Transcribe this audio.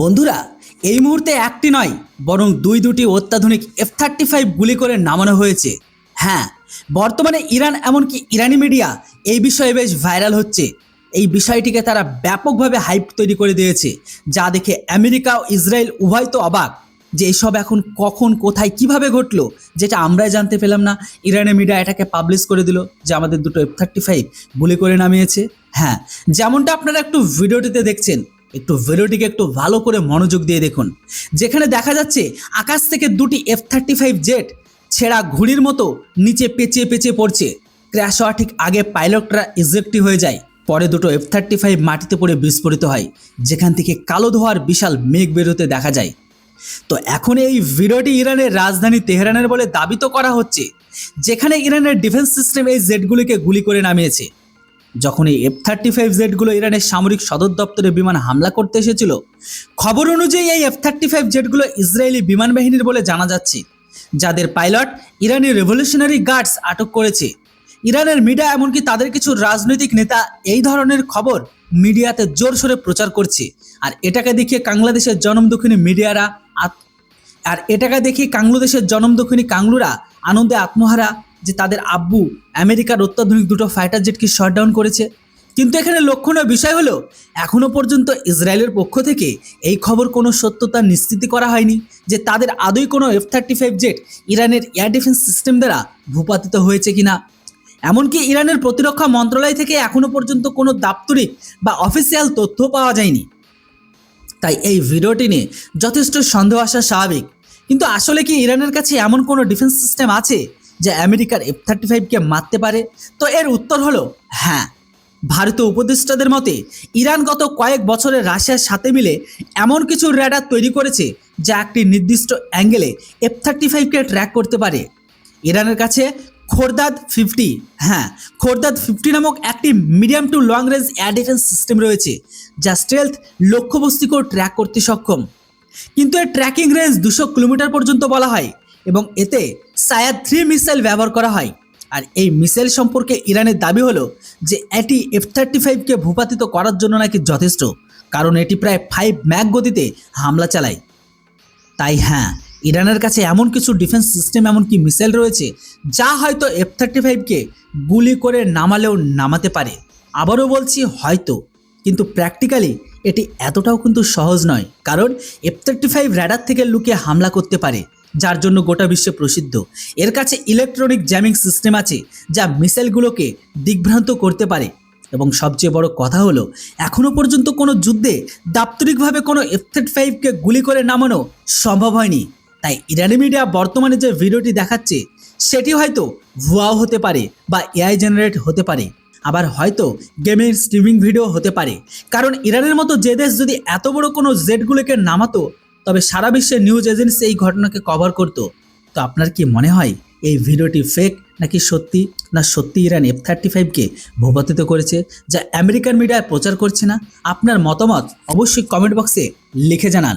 বন্ধুরা, এই মুহূর্তে একটি নয় বরং দুটি অত্যাধুনিক F-35 গুলি করে নামানো হয়েছে। হ্যাঁ, বর্তমানে ইরান এমনকি ইরানি মিডিয়া এই বিষয়ে বেশ ভাইরাল হচ্ছে। এই বিষয়টিকে তারা ব্যাপকভাবে হাইপ তৈরি করে দিয়েছে, যা দেখে আমেরিকা ও ইসরায়েল উভয় তো অবাক যে এসব এখন কখন কোথায় কিভাবে ঘটলো, যেটা আমরাই জানতে পেলাম না। ইরানের মিডিয়া এটাকে পাবলিশ করে দিল যে আমাদের দুটো F-35 গুলি করে নামিয়েছে। হ্যাঁ, যেমনটা আপনারা একটু ভিডিওটিতে দেখছেন, একটু ভিডিওটিকে একটু ভালো করে মনোযোগ দিয়ে দেখুন, যেখানে দেখা যাচ্ছে আকাশ থেকে দুটি F-35 জেট ছেঁড়া ঘুড়ির মতো নিচে পেঁচিয়ে পেঁচিয়ে পড়ছে। ক্র্যাশ হওয়ার ঠিক আগে পাইলটরা ইজেক্টিভ হয়ে যায়, পরে দুটো F-35 মাটিতে পড়ে বিস্ফোরিত হয়, যেখান থেকে কালো ধোঁয়ার বিশাল মেঘ বেরোতে দেখা যায়। তো এখন এই ভিডিওটি ইরানের রাজধানী তেহরানের বলে দাবি তো করা হচ্ছে, যেখানে ইরানের ডিফেন্স সিস্টেম এই জেটগুলিকে গুলি করে নামিয়েছে। যখন এই F-35 জেটগুলো ইরানের সামরিক সদর দপ্তরে বিমান হামলা করতে এসেছিল, খবর অনুযায়ী এই F-35 জেটগুলো ইসরায়েলি বিমান বাহিনীর বলে জানা যাচ্ছে, যাদের পাইলট ইরানি রেভলিউশনারি গার্ডস আটক করেছে। ইরানের মিডিয়া এমনকি তাদের কিছু রাজনৈতিক নেতা এই ধরনের খবর মিডিয়াতে জোরসোরে প্রচার করছে। আর এটাকে দেখিয়ে বাংলাদেশের জনমদক্ষিণী মিডিয়ারা কাংলুরা আনন্দে আত্মহারা যে তাদের আব্বু আমেরিকার অত্যাধুনিক দুটো ফাইটার জেটকে শটডাউন করেছে। কিন্তু এখানে লক্ষণীয় বিষয় হলো, এখনো পর্যন্ত ইসরায়েলের পক্ষ থেকে এই খবর কোনো সত্যতা নিশ্চিত করা হয়নি যে তাদের আদৌ কোনো F-35 জেট ইরানের এয়ার ডিফেন্স সিস্টেম দ্বারা ভূপাতিত হয়েছে কিনা। এমনকি ইরানের প্রতিরক্ষা মন্ত্রণালয় থেকে এখনো পর্যন্ত কোনো দাপ্তরিক বা অফিসিয়াল তথ্য পাওয়া যায়নি। তাই এই ভিডিওটি নিয়ে যথেষ্ট সন্দেহ আসা স্বাভাবিক। কিন্তু আসলে কি ইরানের কাছে এমন কোনো ডিফেন্স সিস্টেম আছে যা আমেরিকার F-35কে মারতে পারে? তো এর উত্তর হলো হ্যাঁ। ভারতীয় উপদেষ্টাদের মতে ইরান গত কয়েক বছরে রাশিয়ার সাথে মিলে এমন কিছু র্যাডার তৈরি করেছে যা একটি নির্দিষ্ট অ্যাঙ্গেলে F-35কে ট্র্যাক করতে পারে। ইরানের কাছে খোরদাদ 50 নামক একটি medium to long range air defence system রয়েছে, যা স্টেলথ লক্ষ্যবস্তুকেও ট্র্যাক করতে সক্ষম। কিন্তু এর ট্র্যাকিং রেঞ্জ 200 কিলোমিটার পর্যন্ত বলা হয় এবং এতে সায়াদ 3 মিসাইল ব্যবহার করা হয়। আর এই মিসাইল সম্পর্কে ইরানের দাবি হলো যে এটি F-35কে ভূপাতিত করার জন্য নাকি যথেষ্ট, কারণ এটি প্রায় 5 ম্যাক গতিতে হামলা চালায়। তাই হ্যাঁ, ইরানের কাছে এমন কিছু ডিফেন্স সিস্টেম এমনকি মিসাইল রয়েছে যা হয়তো F-35কে গুলি করে নামালেও নামাতে পারে। আবারও বলছি হয়তো, কিন্তু প্র্যাকটিক্যালি এটি এতটাও কিন্তু সহজ নয়, কারণ F-35 র্যাডার থেকে লুকিয়ে হামলা করতে পারে, যার জন্য গোটা বিশ্বে প্রসিদ্ধ। এর কাছে ইলেকট্রনিক জ্যামিং সিস্টেম আছে যা মিসাইলগুলোকে দিগ্ভ্রান্ত করতে পারে। এবং সবচেয়ে বড় কথা হলো, এখনো পর্যন্ত কোনো যুদ্ধে দাপ্তরিকভাবে কোনো F-35কে গুলি করে নামানো সম্ভব হয়নি। তাই ইরানি মিডিয়া বর্তমানে যে ভিডিওটি দেখাচ্ছে সেটি হয়তো ভুয়াও হতে পারে বা AI জেনারেট হতে পারে, আবার হয়তো গেমের স্ট্রিমিং ভিডিও হতে পারে। কারণ ইরানের মতো যে দেশ যদি এত বড় কোনো জেটগুলোকে নামাতো, তবে সারা বিশ্বের নিউজ এজেন্সি এই ঘটনাকে কভার করতো। তো আপনার কি মনে হয় এই ভিডিওটি ফেক নাকি সত্যি? না সত্যি ইরান F-35কে ভূপাতিত করেছে, যা আমেরিকান মিডিয়ায় প্রচার করছে না? আপনার মতামত অবশ্যই কমেন্ট বক্সে লিখে জানান।